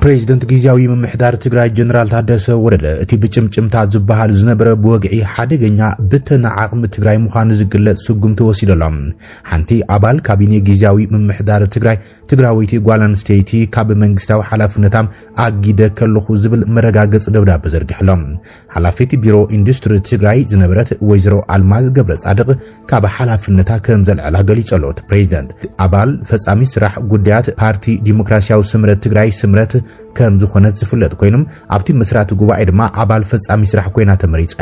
ፕሬዚደንት ጊዜያዊ ምምሕዳር ትግራይ ጀነራል ታደሰ ወረደ እቲ ብጭምጭምታ ዝበሃል ዝነበረ ብወግዒ ሓደገኛ ብተና ዓቕሚ ትግራይ ምዃኑ ዝግለጽ ስጉምቲ ወሲዶሎም። ሓንቲ ኣባል ካቢኔ ጊዜያዊ ምምሕዳር ትግራይ ትግራወይቲ ጓል ኣንስተይቲ ካብ መንግስታዊ ሓላፍነታም ኣጊደ ከለኹ ዝብል መረጋገጽ ደብዳቤ ዘርጊሖሎም። ሓላፊት ቢሮ ኢንዱስትሪ ትግራይ ዝነበረት ወይዘሮ ኣልማዝ ገብረ ጻድቕ ካብ ሓላፍነታ ከም ዘልዕላ ገሊጸሎት ፕሬዚደንት ኣባል ፈጻሚ ስራሕ ጉዳያት ፓርቲ ዲሞክራሲያዊ ስምረት ትግራይ ስምረት ከም ዝኾነት ዝፍለጥ ኮይኖም ኣብቲ መስራቲ ጉባኤ ድማ ኣባል ፈጻሚ ስራሕ ኮይና ተመሪጻ።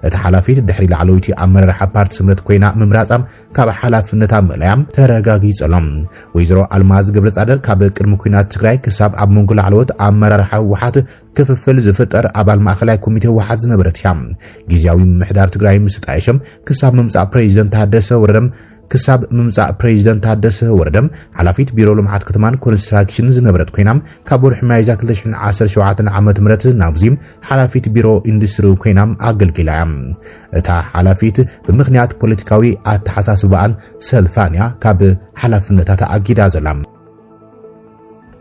እቲ ሓላፊት ድሕሪ ላዕለወይቲ ኣመራርሓ ፓርቲ ስምረት ኮይና ምምራጻም ካብ ሓላፍነታ ምልያም ተረጋጊጸሎም። ወይዘሮ ኣልማዝ ገብረ ጻድቕ ካብ ቅድሚ ኩናት ትግራይ ክሳብ ኣብ መንጎ ላዕለዎት ኣመራርሓ ወሓት ክፍፍል ዝፍጠር ኣባል ማእከላይ ኮሚቴ ወሓት ዝነበረት እያ። ጊዜያዊ ምምሕዳር ትግራይ ምስ ጣይሾም ክሳብ ምምጻእ ፕሬዚደንት ታደሰ ወረደም ሓላፊት ቢሮ ልምዓት ከተማን ኮንስትራክሽን ዝነበረት ኮይና ካብ ወርሒ ሚያዝያ 2017 ዓ.ም ናብዚም ሓላፊት ቢሮ ኢንዱስትሪ ኮይና ኣገልጊላ እያ። እታ ሓላፊት ብምኽንያት ፖለቲካዊ ኣተሓሳስባን ሰልፋንያ ካብ ሓላፍነታ ተኣጊዳ ዘላ።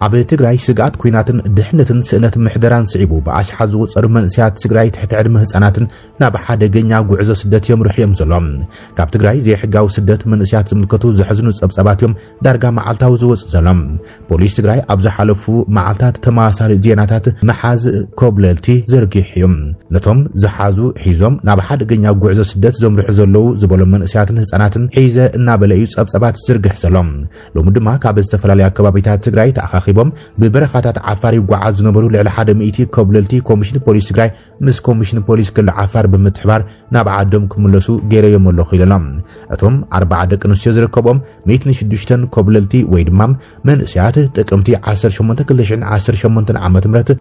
ኣብ ትግራይ ስጋት ኩናትን ድሕነትን ስእነት ምሕደራን ስዒቡ ብኣሽሓት ዝቑጸሩ መንእስያት ትግራይ ትሕቲ ዕድመ ህፃናትን ናብ ሓደገኛ ጉዕዞ ስደት የምርሑ እዮም ዘሎም። ካብ ትግራይ ዘይሕጋዊ ስደት መንእስያት ዝምልከቱ ዘሕዝኑ ጸብጸባት እዮም ዳርጋ መዓልታዊ ዝወፅእ ዘሎም። ፖሊስ ትግራይ ኣብ ዝሓለፉ መዓልታት ተመሳሳሊ ዜናታት መሓዝ ኮብለልቲ ዘርጊሑ እዮም። ነቶም ዝሓዙ ሒዞም ናብ ሓደገኛ ጉዕዞ ስደት ዘምርሑ ዘለው ዝበሎም መንእስያትን ህፃናትን ሒዘ እናበለዩ ጸብጸባት ዝርግሕ ዘሎም። ሎሚ ድማ ካብ ዝተፈላለዩ ኣከባቢታት ትግራይ ተኣኻኺቦም ብበረኻታት ዓፋር ይጓዓዙ ዝነበሩ ልዕሊ 100 ኮብለልቲ ኮሚሽን ፖሊስ ትግራይ ምስ ኮሚሽን ፖሊስ ክልል ዓፋር ብምትሕባር ናብ ዓዶም ክምለሱ ገይረዮም ኣለኹ ኢሎም። እቶም 40 ደቂ ኣንስትዮ ዝርከቦም 106 ኮብለልቲ ወይ ድማ መንእስያት ጥቅምቲ 18 2018 ዓ.ም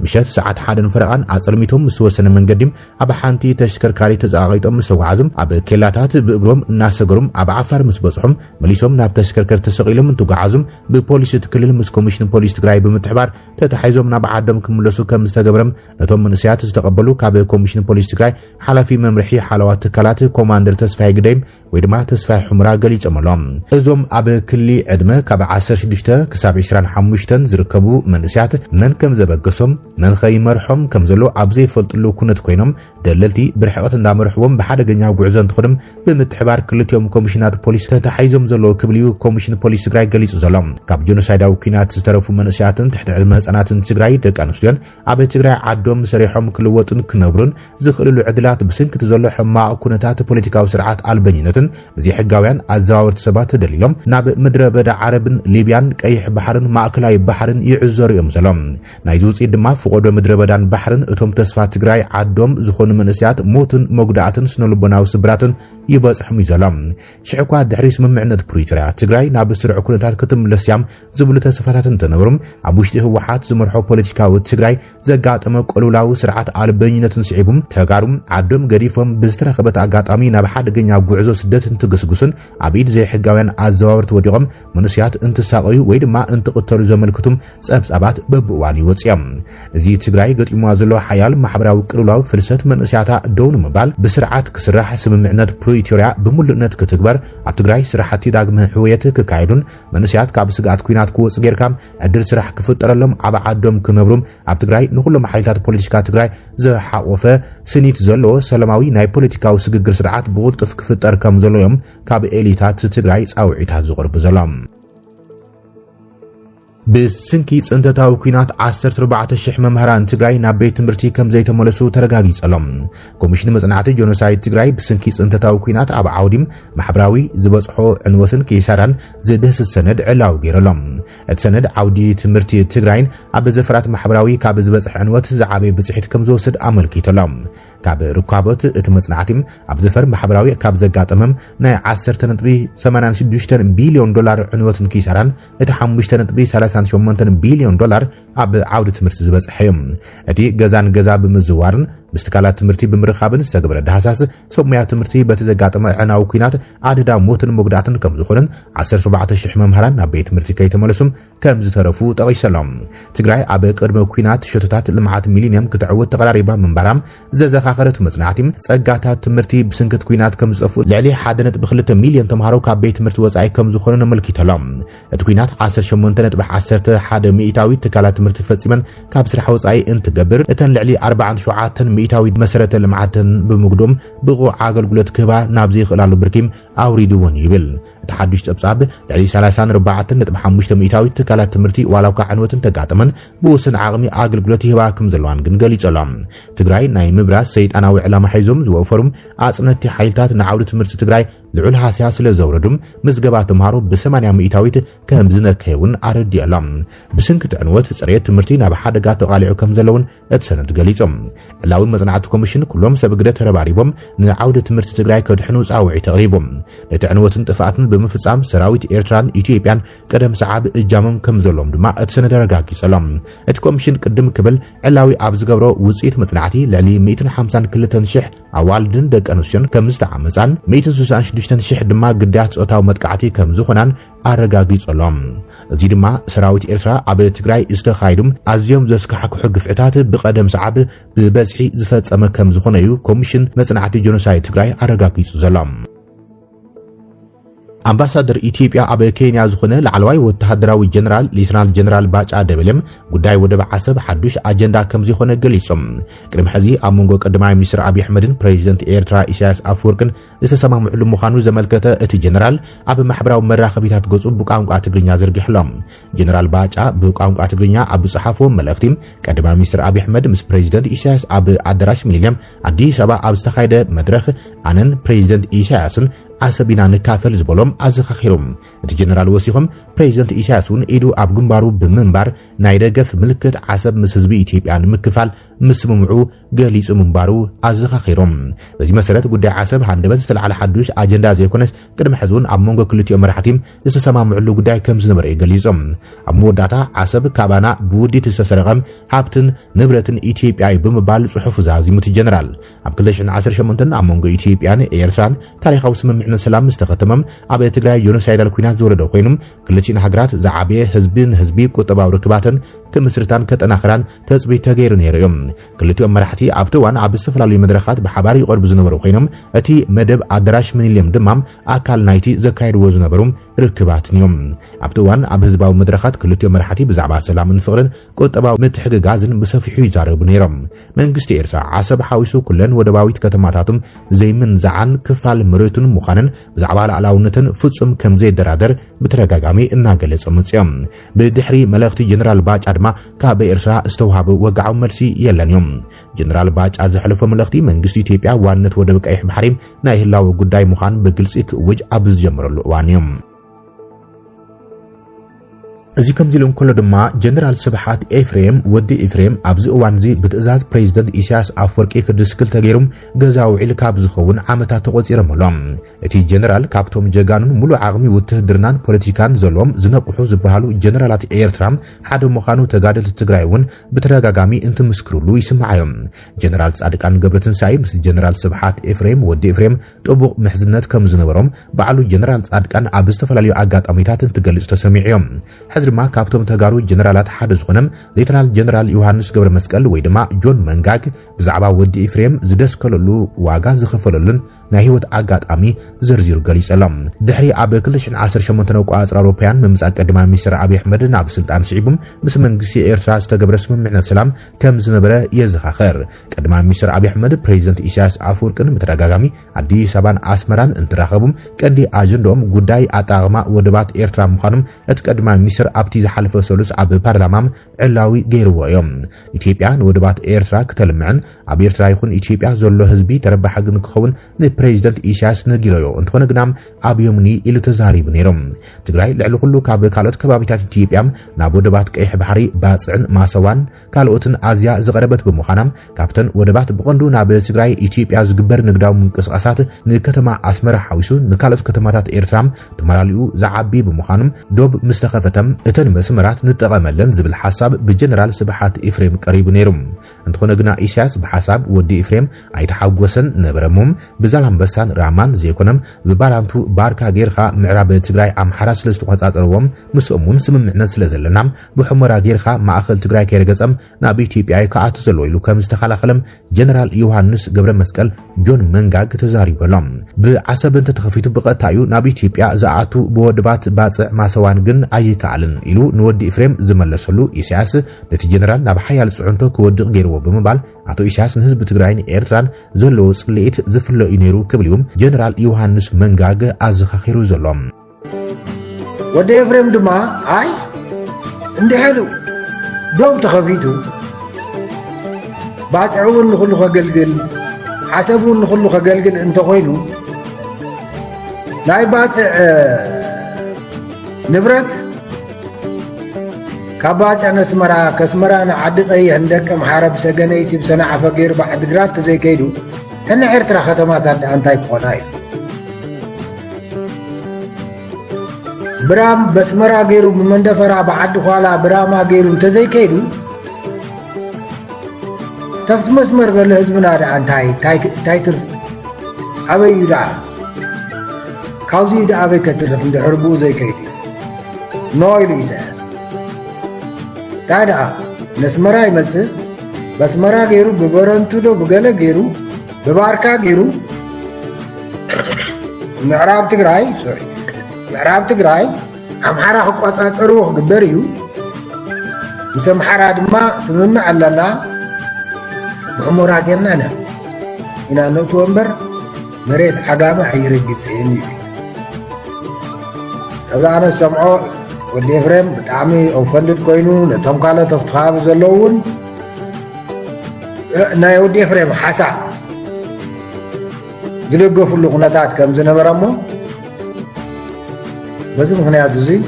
ምሸት ሰዓት 1 ፈረቓን ኣጸልሚቶም ምስ ተወሰነ መንገዲ ኣብ ሓንቲ ተሽከርካሪ ተዘጋጊጦም ምስ ተጓዓዙም ኣብ ኬላታት ብእግሮም እናሰገሩም ኣብ ዓፋር ምስ በጽሖም መሊሶም ናብ ተሽከርካሪ ተሰቂሎም እንትጓዓዙም ብፖሊስ ትክልል ምስ ኮሚሽን ፖሊስ ትግራይ ብምትሕባር ተተሓይዞም ናብ ዓዶም ክምለሱ ከም ዝተገብረም ነቶም መንእስያት ዝተቀበሉ ካብ ኮሚሽን ፖሊስ ትግራይ ሓላፊ መምርሒ ሓለዋት ትካላት ኮማንደር ተስፋይ ግደይም ወይ ድማ ተስፋይ ሕሙራ ገሊጾም ኣሎም። እዞም ኣብ ክሊ ዕድመ ካብ 16 ክሳብ 25 ዝርከቡ መንእስያት መን ከም ዘበገሶም መን ከይመርሖም ከም ዘሎ ኣብ ዘይፈልጥሉ ኩነት ኮይኖም ደለልቲ ብርሕቀት እንዳመርሕዎም ብሓደገኛ ጉዕዞ እንትኸድም ብምትሕባር ክልቲኦም ኮሚሽናት ፖሊስ ተተሓይዞም ዘለዎ ክብልዩ ኮሚሽን ፖሊስ ትግራይ ገሊጹ ዘሎም። ካብ ጆኖሳይዳዊ ኩናት ዝተረፉ መንእስያትን ትሕቲ ዕድመ ህፃናትን ትግራይ ደቂ ኣንስትዮን ኣብ ትግራይ ዓዶም ሰሪሖም ክልወጡን ክነብሩን ዝኽእልሉ ዕድላት ብስንክቲ ዘሎ ሕማቕ ኩነታት ፖለቲካዊ ስርዓት ኣልበኝነትን ዘይሕጋውያን ኣዘዋወርቲ ሰባት ተደሊሎም ናብ ምድረ በዳ ዓረብን ሊብያን ቀይሕ ባሕርን ማእከላዊ ባሕርን ይዕዘሩ እዮም ዘሎም። ናይ ውፅኢት ድማ ፍቆዶ ምድረ በዳን ባሕርን እቶም ተስፋ ትግራይ ዓዶም ዝኾኑ መንእስያት ሞትን መጉዳእትን ስነልቦናዊ ስብራትን ይበጽሖም ይዘሎም። ሽዕኳ ድሕሪ ስምምዕነት ፕሪቶሪያ ትግራይ ናብ ስርዕ ኩነታት ክትምለስ እያም ዝብሉ ተስፋታትን ተነብሩም ኣብ ውሽጢ ህወሓት ዝመርሖ ፖለቲካዊ ትግራይ ዘጋጠመ ቆልውላዊ ስርዓት ኣልበኝነትን ስዒቡም ተጋሩም ዓዶም ገዲፎም ብዝተረኸበት ኣጋጣሚ ናብ ሓደገኛ ጉዕዞ ስደት እንትግስግሱን ኣብ ኢድ ዘይሕጋውያን ኣዘዋወርቲ ወዲቖም መንእስያት እንትሳቀዩ ወይ ድማ እንትቕተሉ ዘመልክቱም ጸብጻባት በብእዋን ይወፅኦም። እዚ ትግራይ ገጢሟ ዘሎ ሓያል ማሕበራዊ ቅልውላዊ ፍልሰት መንእስያታ ደው ንምባል ብስርዓት ክስራሕ ስምምዕነት ፕሪቶሪያ ብምሉእነት ክትግበር ኣብ ትግራይ ስራሕቲ ዳግመ ሕውየት ክካየዱን መንእስያት ካብ ስጋት ኩናት ክወጽእ ጌርካ ዕድል ስራሕ ክፍጠረሎም ኣብ ዓዶም ክነብሩም ኣብ ትግራይ ንኹሎም ሓይልታት ፖለቲካ ትግራይ ዘሓቆፈ ስኒት ዘለዎ ሰላማዊ ናይ ፖለቲካዊ ስግግር ስርዓት ብቁልጡፍ ክፍጠር ከም ዘሎ እዮም ካብ ኤሊታት ትግራይ ጻውዒታት ዝቕርቡ ዘሎም። ብስንኪ ጽንተታዊ ኩናት 14,000 መምህራን ትግራይ ናብ ቤት ትምህርቲ ከም ዘይተመለሱ ተረጋጊጸሎም። ኮሚሽን መጽናዕቲ ጆኖሳይድ ትግራይ ብስንኪ ጽንተታዊ ኩናት ኣብ ዓውዲም ማሕበራዊ ዝበጽሖ ዕንወትን ኪሳራን ዝድህስስ ሰነድ ዕላው ገይረሎም። እቲ ሰነድ ዓውዲ ትምህርቲ ትግራይን ኣብ ዘፈራት ማሕበራዊ ካብ ዝበጽሕ ዕንወት ዝዓበየ ብጽሒት ከም ዝወስድ ኣመልኪቶሎም። ካብ ርካቦት እቲ መጽናዕቲ ኣብ ዘፈር ማሕበራዊ ካብ ዘጋጠመም ናይ 10.86 ቢልዮን ዶላር ዕንወትን ኪሳራን እቲ 5.38 ቢልዮን ዶላር ኣብ ዓውዲ ትምህርቲ ዝበጽሐ እዮም። እቲ ገዛን ገዛ ብምዝዋርን مستكالات تمرتي بمرخابن استقبل دهاساس سميا تمرتي بتزقاطم عناو كينات عددا موتن مقداتن كم زخونن 14000 ممهران ናብ ቤት ትምህርቲ ከይተመለሱም ከም ዝተረፉ ጠቂሰሎም ትግራይ ኣብ ቅድመ ኩናት ሸቶታት ልምዓት ሚሊኒየም ክትዕወት ተቀራሪባ መንበራም ዘዘኻኸረት መጽናዕቲ ጸጋታት ትምህርቲ ብስንክት ኩናት ከም ዝጠፉ ልዕሊ 1.2 ሚሊዮን ተምሃሮ ካብ ቤት ትምህርቲ ወጻኢ ከም ዝኾኑ ነመልክተሎም እቲ ኩናት 18.11 ሚእታዊ ትካላት ትምህርቲ ፈጺመን ካብ ስራሕ ወጻኢ እንትገብር እተን ልዕሊ 47 ሚእታዊ መሰረተ ልምዓትን ብምግዶም ብቑ ኣገልግሎት ክህባ ናብ ዘይኽእላሉ ብርኪም ኣውሪድዎን ይብል ተሓድሽ ጸብጻብ ልዕሊ 34.5 ሚእታዊ ትካላት ትምህርቲ ዋላውካ ዕንወትን ተጋጠመን ብውስን ዓቕሚ ኣገልግሎት ይህባ ከም ዘለዋን ግን ገሊጸሎም ትግራይ ናይ ምብራስ ሰይጣናዊ ዕላማ ሒዞም ዝወፈሩም ኣጽነቲ ሓይልታት ንዓውዲ ትምህርቲ ትግራይ ልዑል ሃስያ ስለ ዘውረዱም ምዝገባ ተምሃሮ ብ80 ሚእታዊት ከም ዝነከየውን ኣረዲአሎም ብስንክት ዕንወት ጽሬት ትምህርቲ ናብ ሓደጋ ተቓሊዑ ከም ዘለውን እቲ ሰነድ ገሊጾም ዕላዊ መጽናዕቲ ኮሚሽን ኩሎም ሰብ ግደ ተረባሪቦም ንዓውዲ ትምህርቲ ትግራይ ከድሕኑ ጻውዒት ተቕሪቦም ነቲ ዕንወትን ጥፍኣትን ብምፍጻም ሰራዊት ኤርትራን ኢትዮጵያን ቀደም ሰዓብ እጃሞም ከም ዘሎም ድማ እቲ ሰነድ ረጋጊጸሎም እቲ ኮሚሽን ቅድም ክብል ዕላዊ ኣብ ዝገብሮ ውጽኢት መጽናዕቲ ልዕሊ 152,000 ኣዋልድን ደቂ ኣንስትዮን ከም ዝተዓመጻን 166,000 ድማ ግዳያት ጾታዊ መጥቃዕቲ ከም ዝኾናን ኣረጋጊጸሎም እዚ ድማ ሰራዊት ኤርትራ ኣብ ትግራይ ዝተኻይዱም ኣዝዮም ዘስካሕክሑ ግፍዕታት ብቀደም ሰዓብ ብበዝሒ ዝፈጸመ ከም ዝኾነ እዩ ኮሚሽን መጽናዕቲ ጆኖሳይድ ትግራይ ኣረጋጊጹ ዘሎም አምባሳደር ኢትዮጵያ ኣብ ኬንያ ዝኾነ ላዕለዋይ ወተሃደራዊ ጀነራል ሌተናል ጀነራል ባጫ ደበለም ጉዳይ ወደብ ዓሰብ ሓዱሽ አጀንዳ ከም ዝኾነ ገሊጾም ቅድሚ ሕዚ ኣብ መንጎ ቀዳማይ ሚኒስትር አብይ አሕመድን ፕሬዚደንት ኤርትራ ኢሳያስ አፈወርቅን ዝተሰማምዕሉ ምዃኑ ዘመልከተ እቲ ጀነራል ኣብ ማሕበራዊ መራኸቢታት ገጹ ብቋንቋ ትግርኛ ዘርጊሕሎም ጀነራል ባጫ ብቋንቋ ትግርኛ ኣብ ጽሓፎ መልእኽቲ ቀዳማይ ሚኒስትር አብይ አሕመድ ምስ ፕሬዚደንት ኢሳያስ ኣብ አዳራሽ ሚሊኒየም አዲስ አበባ ኣብ ዝተኻይደ መድረኽ ኣነን ፕሬዚደንት ኢሳያስን አሰቢና ንካፈል ዝበሎም ኣዘኻኺሮም እቲ ጀነራል ወሲኹም ፕሬዚደንት ኢሳያስን ኢዱ ኣብ ግንባሩ ብምንባር ናይ ደገፍ ምልክት ዓሰብ ምስ ህዝቢ ኢትዮጵያ ንምክፋል ምስምምዑ ገሊጹ ምንባሩ ኣዘኻኺሮም በዚ መሰረት ጉዳይ ዓሰብ ሃንደበት ዝተለዓለ ሓዱሽ አጀንዳ ዘይኮነስ ቅድሚ ሕዝቡን ኣብ መንጎ ክልቲኦም መራሕቲም ዝተሰማምዕሉ ጉዳይ ከም ዝነበረ ገሊጾም ኣብ መወዳእታ ዓሰብ ካባና ብውዲት ዝተሰረቐም ሃብትን ንብረትን ኢትዮጵያ ብምባል ጽሑፍ ዛዚሙ እቲ ጀነራል ኣብ 2018 ኣብ መንጎ ኢትዮጵያን ኤርትራን ታሪኻዊ ስምምዕ ሰላም ዝተኸተመም ኣብ ትግራይ ጆኖሳይዳል ኩናት ዝወረደ ኮይኖም ክልቲን ሃገራት ዝዓበየ ህዝብን ህዝቢ ቁጠባዊ ርክባትን ክምስርታን ከጠናኽራን ተጽቢት ተገይሩ ነይሮም ክልቲኦም መራሕቲ ኣብ ተዋን ኣብ ዝተፈላለዩ መድረኻት ብሓባር ይቐርቡ ዝነበሩ ኮይኖም እቲ መደብ ኣዳራሽ ሚሊኒየም ድማ ኣካል ናይቲ ዘካይድዎ ዝነበሩ ርክባት እዮም ኣብ ተዋን ኣብ ህዝባዊ መድረኻት ክልቲኦም መራሕቲ ብዛዕባ ሰላምን ፍቕርን ቁጠባዊ ምትሕግጋዝን ብሰፊሑ ይዛረቡ ነይሮም መንግስቲ ኤርትራ ዓሰብ ሓዊሱ ኩለን ወደባዊት ከተማታቱም ዘይምንዛዓን ክፋል መሬቱን ምዃንን ብዛዕባ ላዕላውነትን ፍጹም ከም ዘይደራደር ብተረጋጋሚ እናገለጸ መጽኦም ብድሕሪ መልእኽቲ ጀነራል ባጫ ድማ ካብ ኤርትራ ዝተዋሃበ ወግዓዊ መልሲ የለን እዮም ጀነራል ባጫ ዘሕለፈ መልእኽቲ መንግስቲ ኢትዮጵያ ዋነት ወደብ ቀይሕ ባሕሪ ናይ ህላዊ ጉዳይ ምዃን ብግልጽ ክእውጅ ኣብ ዝጀመረሉ እዋን እዮም እዚ ከም ዝሎም ኮሎ ድማ ጀነራል ስብሓት ኤፍሬም ወዲ ኤፍሬም ኣብዚ እዋንዚ ብትእዛዝ ፕሬዚደንት ኢሳያስ አፈወርቂ ክድስክል ተገይሮም ገዛው ዒል ካብ ዝኸውን ዓመታት ተቆፂሮም ኣሎም እቲ ጀነራል ካብቶም ጀጋኑን ሙሉ ዓቕሚ ውትድርናን ፖለቲካን ዘሎም ዝነቁሑ ዝበሃሉ ጀነራላት ኤርትራ ሓደ ምዃኑ ተጋደልቲ ትግራይ እውን ብተደጋጋሚ እንትምስክሩሉ ይስምዓዮም ጀነራል ጻድቃን ገብረትንሳኤ ምስ ጀነራል ስብሓት ኤፍሬም ወዲ ኤፍሬም ጥቡቕ ምሕዝነት ከም ዝነበሮም በዓሉ ጀነራል ጻድቃን ኣብ ዝተፈላለዩ ኣጋጣሚታት እንትገልጹ ተሰሚዕዮም ድማ ካብቶም ተጋሩ ጀነራላት ሓደ ዝኾነም ሌተናል ጀነራል ዮሐንስ ገብረ መስቀል ወይ ድማ ጆን መንጋግ ብዛዕባ ወዲ ኤፍሬም ዝደስከለሉ ዋጋ ዝኸፈለሉን ናይ ህይወት ኣጋጣሚ ዘርዚሩ ገሊጸሎም ድሕሪ ኣብ 2018 ቋጽራ አውሮፓውያን ምምጻእ ቀዳማይ ሚኒስትር አብይ አሕመድ ናብ ስልጣን ሲዒቦም ምስ መንግስቲ ኤርትራ ዝተገብረ ስምምዕነት ሰላም ከም ዝነበረ የዘኻኸር ቀዳማይ ሚኒስትር አብይ አሕመድ ፕሬዚደንት ኢሳያስ አፈወርቅን በተደጋጋሚ አዲስ አበባን አስመራን እንትራኸቡም ቀንዲ አጀንዳኦም ጉዳይ ኣጣቕማ ወደባት ኤርትራ ምዃኖም እቲ ቀዳማይ ሚኒስትር ኣብቲ ዝሓለፈ ሰሉስ ኣብ ፓርላማም ዕላዊ ገይርዎ እዮም ኢትዮጵያ ንወደባት ኤርትራ ከተልምዕን ኣብ ኤርትራ ይኹን ኢትዮጵያ ዘሎ ህዝቢ ተረባሕግን ክኸውን ፕሬዚደንት ኢሳያስ ነጊሮዮ እንትኾነ ግናም ኣብ የምኒ ኢሉ ተዛሪቡ ነይሮም ትግራይ ልዕሊ ኩሉ ካብ ካልኦት ከባቢታት ኢትዮጵያ ናብ ወደባት ቀይሕ ባሕሪ ባጽዕን ማሰዋን ካልኦትን ኣዝያ ዝቐረበት ብምዃናም ካብተን ወደባት ብቐንዱ ናብ ትግራይ ኢትዮጵያ ዝግበር ንግዳዊ ምንቅስቓሳት ንከተማ ኣስመራ ሓዊሱ ንካልኦት ከተማታት ኤርትራ ተመላሊኡ ዝዓቢ ብምዃኖም ዶብ ምስተኸፈተም እተን መስመራት ንጠቐመለን ዝብል ሓሳብ ብጀነራል ስብሓት ኤፍሬም ቀሪቡ ነይሩ እንተኾነ ግና ኢሳያስ በሐሳብ ወዲ ኤፍሬም ኣይተሓጎሰን ነበረሞም ብዛላምበሳን ራማን ዘይኮነም ብባላንቱ ባርካ ጌርካ ምዕራብ ትግራይ ኣምሓራ ስለ ዝተቆጻጸርዎም ምስኦምን ስምምዕነት ስለ ዘለና ብሑመራ ጌርካ ማእኸል ትግራይ ከይረገጸም ናብ ኢትዮጵያ ከኣቱ ዘሎ ኢሉ ከም ዝተኸላኸለም ጀነራል ዮሐንስ ገብረ መስቀል ጆን መንጋግ ተዛሪበሎም ብዓሰብ እንተተኸፊቱ ብቐጥታ እዩ ናብ ኢትዮጵያ ዝኣቱ ብወድባት ባጽዕ ማሰዋን ግን ኣይከኣልን ኢሉ ንወዲ ኤፍሬም ዝመለሰሉ ኢሳያስ ነቲ ጀነራል ናብ ሓያል ጽዕንቶ ክወድቕ ገይርዎ ብምባል አቶ ኢሳያስ ንህዝቢ ትግራይን ኤርትራን ዘለዎ ጽልኢት ዝፍለ እዩ ነይሩ ክብልዮም ጀነራል ዮሐንስ መንጋግ ኣዘኻኺሩ ዘሎም ወዲ ኤፍሬም ድማ ኣይ እንድሕር ዶም ተኸፊቱ ባጽዑን ንኹሉ ከገልግል ሓሰቡን ንኹሉ ከገልግል እንተኾይኑ ናይ ባጽዕ ንብረት ካብ ባጽዕ ነስመራ ከስመራ ንዓዲ ቀይሕ እንደቀ ምሓረ ብሰገነይቲ ብሰናዓፈ ገይሩ ብዓዲግራት ተዘይከይዱ እነ ኤርትራ ከተማታት እንታይ ክኾና እዩ ብራም በስመራ ገይሩ ብመንደፈራ ብዓዲ ኋላ ብራማ ገይሩ እንተዘይከይዱ ተፍቲ መስመር ዘሎ ህዝብና ደኣ እንታይ ትርፍ ኣበይ እዩ ደኣ ካብዚ ደኣ ኣበይ ከትርፍ እንድሕር ብኡ ዘይከይዱ ኖ ኢሉ ኢሳያስ እንታይ ደኣ ነስመራ ይመጽእ በስመራ ገይሩ ብበረንቱ ዶ ብገለ ገይሩ ብባርካ ገይሩ ምዕራብ ትግራይ ኣምሓራ ክቆጻጸርዎ ክግበር እዩ ምስ ኣምሓራ ድማ ስምምዕ ኣለና ብሑመራ ጌርና ኢና ነእቱ ወንበር መሬት ዓጋመ ኣይረግጽን እዩ ከዛ ኣነ ሰምዖ ወዲ ኤፍሬም ብጣዕሚ ኦፈንድድ ኮይኑ ነቶም ካልኦት ኣብቲ ከባቢ ዘለዉ እውን ናይ ወዲ ኤፍሬም ሓሳብ ዝደገፍሉ ኩነታት ከም ዝነበረ እሞ በዚ ምክንያት እዙይ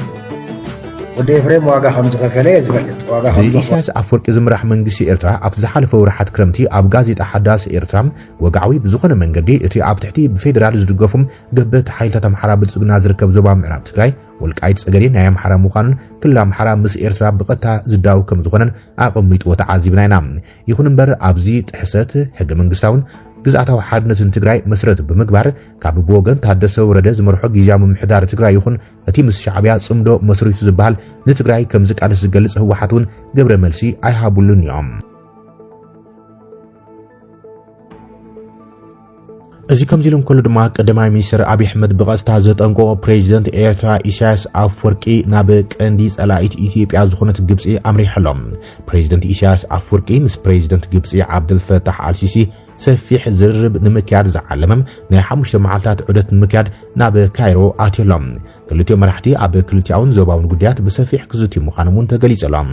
ወዲ ኤፍሬም ዋጋ ከም ዝኸፈለ ዝፈልጥ ዋጋ ኢሳያስ ኣፈወርቂ ዝምራሕ መንግስቲ ኤርትራ ኣብቲ ዝሓለፈ ወርሓት ክረምቲ ኣብ ጋዜጣ ሓዳስ ኤርትራ ወግዓዊ ብዝኾነ መንገዲ እቲ ኣብ ትሕቲ ብፌደራል ዝድገፉም ገበት ሓይልታት ኣምሓራ ብልጽግና ዝርከብ ዞባ ምዕራብ ትግራይ ወልቃይት ጸገዴ ናይ ኣምሓራ ምዃኑን ክልል ኣምሓራ ምስ ኤርትራ ብቐጥታ ዝዳው ከም ዝኾነን ኣቐሚጥዎ ተዓዚብና ኢና ይኹን እምበር ኣብዚ ጥሕሰት ሕገ መንግስታውን ግዝኣታዊ ሓድነትን ትግራይ መስረት ብምግባር ካብ ብወገን ታደሰ ወረደ ዝመርሖ ጊዜያዊ ምምሕዳር ትግራይ ይኹን እቲ ምስ ሻዕብያ ጽምዶ መስሪቱ ዝበሃል ንትግራይ ከም ዝቃለስ ዝገልጽ ህወሓት እውን ገብረ መልሲ ኣይሃቡሉን እዮም እዚ ከምዚ ኢሎም ከሎ ድማ ቀዳማይ ሚኒስትር አብይ አሕመድ ብቐጥታ ዘጠንቆ ፕሬዚደንት ኤርትራ ኢሳያስ አፈወርቂ ናብ ቀንዲ ጸላኢት ኢትዮጵያ ዝኾነት ግብጺ ኣምሪሖሎም ፕሬዚደንት ኢሳያስ አፈወርቂ ምስ ፕሬዚደንት ግብጺ ዓብደልፈታሕ አልሲሲ ሰፊሕ ዝርብ ንምክያድ ዝዓለመም ናይ 5 መዓልታት ዑደት ንምክያድ ናብ ካይሮ ኣትየሎም ክልቲኦም መራሕቲ ኣብ ክልቲኣውን ዞባውን ጉዳያት ብሰፊሕ ክዝትዩ ምዃኖም ተገሊጸሎም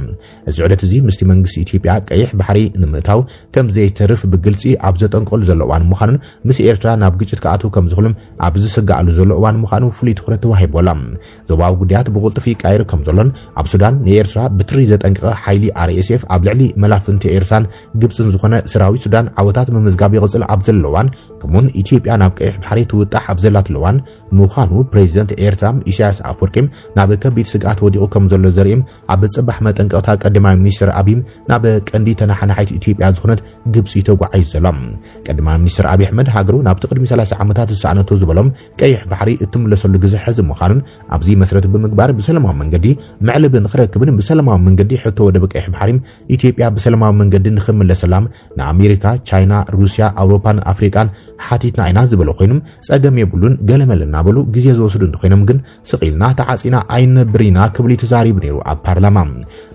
እዚ ዑደት እዚ ምስቲ መንግስቲ ኢትዮጵያ ቀይሕ ባሕሪ ንምእታው ከም ዘይተርፍ ብግልጺ ኣብ ዘጠንቀሉ ዘሎ እዋን ምዃኑን ምስ ኤርትራ ናብ ግጭት ከኣቱ ከም ዝኽእሉም ኣብ ዝስጋኣሉ ዘሎ እዋን ምዃኑ ፍሉይ ትኹረት ተዋሂቦሎም ዞባዊ ጉዳያት ብቁልጡፍ ይቃይሩ ከም ዘሎን ኣብ ሱዳን ንኤርትራ ብትሪ ዘጠንቀቐ ሓይሊ RSF ኣብ ልዕሊ መላፍንቲ ኤርትራን ግብጽን ዝኾነ ሰራዊት ሱዳን ዓወታት መምዝጋብ ይቕጽል ኣብ ዘለዋን ከምኡን ኢትዮጵያ ናብ ቀይሕ ባሕሪ ትውጣሕ ኣብ ዘላትለዋን ምዃኑ ፕሬዚደንት ኤርትራ ኢሳያስ አፈወርቂም ናብ ከቢድ ስግኣት ወዲቑ ከም ዘሎ ዘርኢም ኣብ ጽባሕ መጠንቀቕታ ቀዳማይ ሚኒስትር አብይም ናብ ቀንዲ ተናሓናሓይት ኢትዮጵያ ዝኾነት ግብጺ ተጓዓይ ዘሎም ቀዳማይ ሚኒስትር አብይ አሕመድ ሃገሩ ናብ ቅድሚ 30 ዓመታት ዝሰኣነቱ ዝበሎም ቀይሕ ባሕሪ እትምለሰሉ ግዜ ሕዚ ምዃኑን ኣብዚ መስረት ብምግባር ብሰላማዊ መንገዲ ምዕልብን ክረክብን ብሰላማዊ መንገዲ ሕቶ ወደብ ቀይሕ ባሕሪ ኢትዮጵያ ብሰላማዊ መንገዲ ንኽምለሰላም ንኣሜሪካ ቻይና ሩስያ ኣውሮፓን ኣፍሪካን ሓቲትና ኢና ዝበለ ኮይኖም ጸገም የብሉን ገለመለና በሉ ግዜ ዝወስዱ እንትኮይኖም ግን ስቂልና ተዓጺና ኣይነብሪና ክብሊ ተዛሪብ ነይሩ ኣብ ፓርላማ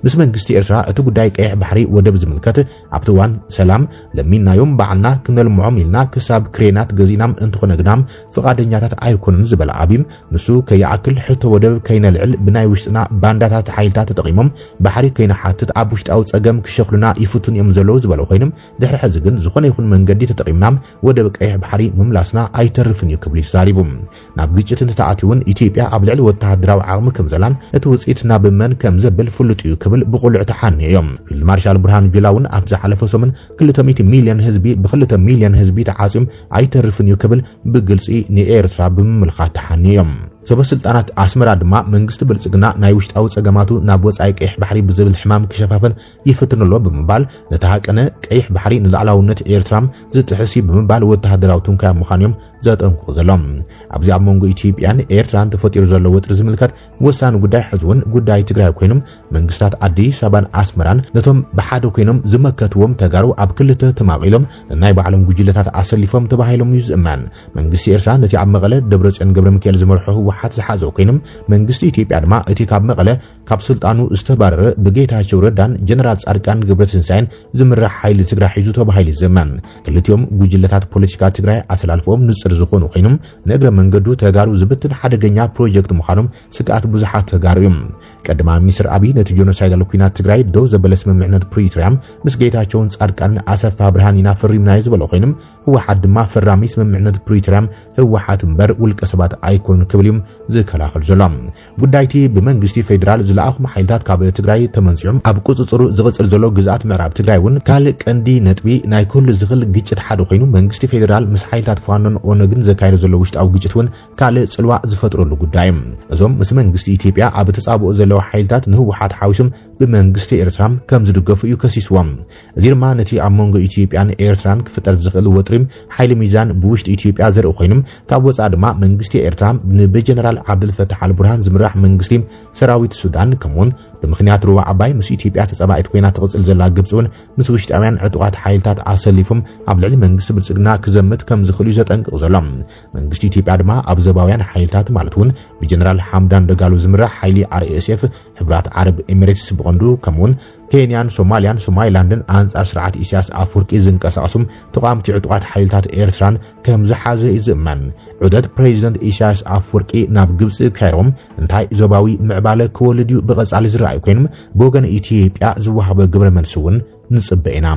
ምስ መንግስቲ ኤርትራ እቲ ጉዳይ ቀይሕ ባሕሪ ወደብ ዝምልከት ኣብቲ እዋን ሰላም ለሚናዮም በዓልና ክነልምዖም ኢልና ክሳብ ክሬናት ገዚናም እንትኾነ ግናም ፍቓደኛታት ኣይኮኑን ዝበለ አብይም ንሱ ከይኣክል ሕቶ ወደብ ከይነልዕል ብናይ ውሽጥና ባንዳታት ሓይልታት ተጠቂሞም ባሕሪ ከይነሓትት ኣብ ውሽጣዊ ጸገም ክሸኽሉና ይፍቱን እዮም ዘለዉ ዝበለ ኮይኖም ድሕሪ ሕዚ ግን ዝኾነ ይኹን መንገዲ ተጠቂምናም ወደብ ቀይሕ ባሕሪ ምምላስና ኣይተርፍን እዩ ክብሊ ተዛሪቡ ናብ ግጭት እንተኣትውን ኢትዮጵያ ኣብ ልዕሊ ወተሃደራዊ ዓቕሚ ከም ዘላን እቲ ውጽኢት ናብ መን ከም ዘብል ፍሉጥ እዩ ክብል ክብል ብቁልዕ ተሓንዮም ፊልድ ማርሻል ብርሃኑ ጁላ እውን ኣብ ዝሓለፈ ሰሙን 200 ሚልዮን ህዝቢ ብ2 ሚልዮን ህዝቢ ተዓጽዮም ኣይተርፍን እዩ ክብል ብግልጺ ንኤርትራ ብምምልኻት ተሓንዮም ሰበስልጣናት ኣስመራ ድማ መንግስቲ ብልጽግና ናይ ውሽጣዊ ጸገማቱ ናብ ወጻኢ ቀይሕ ባሕሪ ብዝብል ሕማም ክሸፋፈን ይፍትንሎ ብምባል ነታሃቀነ ቀይሕ ባሕሪ ንላዕላውነት ኤርትራም ዝጥሕሲ ብምባል ወተሃደራዊ ትንኮያ ምዃንዮም ዘጠንቅቑ ዘሎም ኣብዚ ኣብ መንጎ ኢትዮጵያን ኤርትራን ተፈጢሩ ዘሎ ወጥሪ ዝምልከት ወሳኒ ጉዳይ ሕዝውን ጉዳይ ትግራይ ኮይኖም መንግስታት አዲስ አበባን ኣስመራን ነቶም ብሓደ ኮይኖም ዝመከትዎም ተጋሩ ኣብ ክልተ ተማቒሎም ናይ ባዕሎም ጉጅለታት ኣሰሊፎም ተባሂሎም እዩ ዝእመን መንግስቲ ኤርትራ ነቲ ኣብ መቐለ ደብረጽዮን ገብረ ሚካኤል ዝመርሖ ህወሓት ዝሓዘ ኮይኖም መንግስቲ ኢትዮጵያ ድማ እቲ ካብ መቐለ ካብ ስልጣኑ ዝተባረረ ብጌታቸው ረዳን ጀነራል ጻድቃን ገብረትንሳኤን ዝምራሕ ሓይሊ ትግራይ ሒዙ ተባሂሉ ይዘመን ክልቲኦም ጉጅለታት ፖለቲካ ትግራይ ኣሰላልፎም ንጽር ዝኾኑ ኮይኖም ንእግረ መንገዱ ተጋሩ ዝብትን ሓደገኛ ፕሮጀክት ምዃኖም ስጋኣት ብዙሓት ተጋሩ እዮም ቀድማ ሚኒስትር አብይ ነቲ ጆኖሳይዳል ኩናት ትግራይ ደው ዘበለ ስምምዕነት ፕሪቶሪያም ምስ ጌታቸውን ጻድቃን ኣሰፋ ብርሃኒና ፈሪምና ዝበለ ኮይኖም ህወሓት ድማ ፈራሚ ስምምዕነት ፕሪቶሪያም ህወሓት እምበር ውልቀ ሰባት ኣይኮን ክብልዮም ዝከላኸል ዘሎም ጉዳይቲ ብመንግስቲ ፌደራል ዝለኣኹም ሓይልታት ካብ ትግራይ ተመንጽኦም ኣብ ቁጽጽሩ ዝቕጽል ዘሎ ግዝኣት ምዕራብ ትግራይ እውን ካልእ ቀንዲ ነጥቢ ናይ ኩሉ ዝኽል ግጭት ሓደ ኮይኑ መንግስቲ ፌደራል ምስ ሓይልታት ፋኖን ኦነግን ዘካይዶ ዘሎ ውሽጣዊ ግጭት እውን ካልእ ጽልዋ ዝፈጥረሉ ጉዳይ እዞም ምስ መንግስቲ ኢትዮጵያ ኣብ ተጻብኦ ዘለዎ ሓይልታት ንህወሓት ሓዊሶም ብመንግስቲ ኤርትራም ከም ዝድገፉ እዩ ከሲስዎም እዚ ድማ ነቲ ኣብ መንጎ ኢትዮጵያን ኤርትራን ክፍጠር ዝኽእል ወጥሪም ሓይሊ ሚዛን ብውሽጢ ኢትዮጵያ ዘርኢ ኮይኖም ካብ ወጻኢ ድማ መንግስቲ ኤርትራ ንጀነራል ዓብድልፈታሕ አልቡርሃን ዝምራሕ መንግስቲ ሰራዊት ሱዳን ከምውን ብምኽንያት ሩባ ዓባይ ምስ ኢትዮጵያ ተጻባኢት ኮይና ትቕጽል ዘላ ግብጽውን ምስ ውሽጣውያን ዕጡቃት ሓይልታት ኣሰሊፎም ኣብ ልዕሊ መንግስቲ ብልጽግና ክዘምት ከም ዝኽእሉ ዘጠንቅቕ ዘሎም መንግስቲ ኢትዮጵያ ድማ ኣብ ዘባውያን ሓይልታት ማለት እውን ብጀነራል ሓምዳን ደጋሎ ዝምራሕ ሓይሊ RSF ሕብራት ዓረብ ኤሚሬትስ ብቐንዱ ከምውን ኬንያን ሶማሊያን ሶማሊላንድን አንጻር ስርዓት ኢሳያስ አፈወርቂ ዝንቀሳቀሱም ተቋምቲ ዕጡቃት ሓይልታት ኤርትራን ከም ዝሓዘ ይዝመን ዑደት ፕሬዚደንት ኢሳያስ አፈወርቂ ናብ ግብጽ ካይሮም እንታይ ዞባዊ ምዕባለ ክወልድ ብቐጻሊ ዝረኣይ ኮይኖም ብወገን ኢትዮጵያ ዝወሃበ ግብረ መልስ እውን ንጽበኢና